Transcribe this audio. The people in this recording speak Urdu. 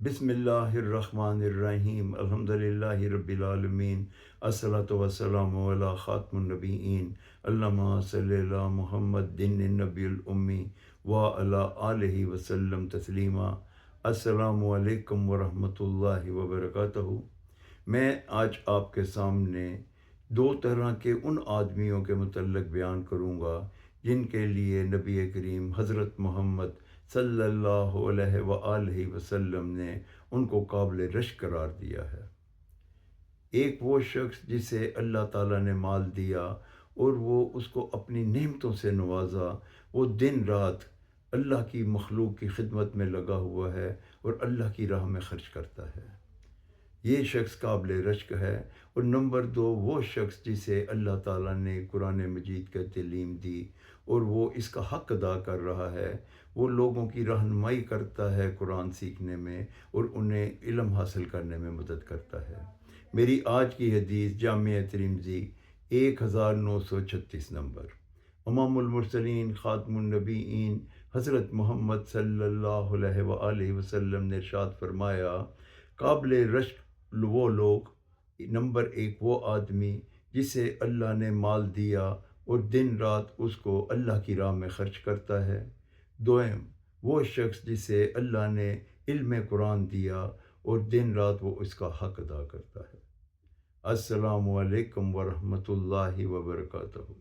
بسم اللہ الرحمن الرحیم الحمدللہ رب العالمین الصلاۃ والسلام علی خاتم النبیین اللہم صلی علی محمد دین النبی الامی وعلی آلہ وسلم تسلیما۔ السلام علیکم ورحمۃ اللہ وبرکاتہ۔ میں آج آپ کے سامنے دو طرح کے ان آدمیوں کے متعلق بیان کروں گا جن کے لیے نبی کریم حضرت محمد صلی اللہ علیہ وآلہ وسلم نے ان کو قابل رشک قرار دیا ہے۔ ایک وہ شخص جسے اللہ تعالیٰ نے مال دیا اور وہ اس کو اپنی نعمتوں سے نوازا، وہ دن رات اللہ کی مخلوق کی خدمت میں لگا ہوا ہے اور اللہ کی راہ میں خرچ کرتا ہے، یہ شخص قابل رشک ہے۔ اور نمبر دو، وہ شخص جسے اللہ تعالیٰ نے قرآن مجید کا تعلیم دی اور وہ اس کا حق ادا کر رہا ہے، وہ لوگوں کی رہنمائی کرتا ہے قرآن سیکھنے میں اور انہیں علم حاصل کرنے میں مدد کرتا ہے۔ میری آج کی حدیث جامعہ ترمذی 1936 نمبر۔ امام المرسلین خاتم النبیین حضرت محمد صلی اللہ علیہ وآلہ وسلم نے ارشاد فرمایا، قابل رشک وہ لوگ، نمبر ایک وہ آدمی جسے اللہ نے مال دیا اور دن رات اس کو اللہ کی راہ میں خرچ کرتا ہے۔ دوم، وہ شخص جسے اللہ نے علم قرآن دیا اور دن رات وہ اس کا حق ادا کرتا ہے۔ السلام علیکم ورحمۃ اللہ وبرکاتہ۔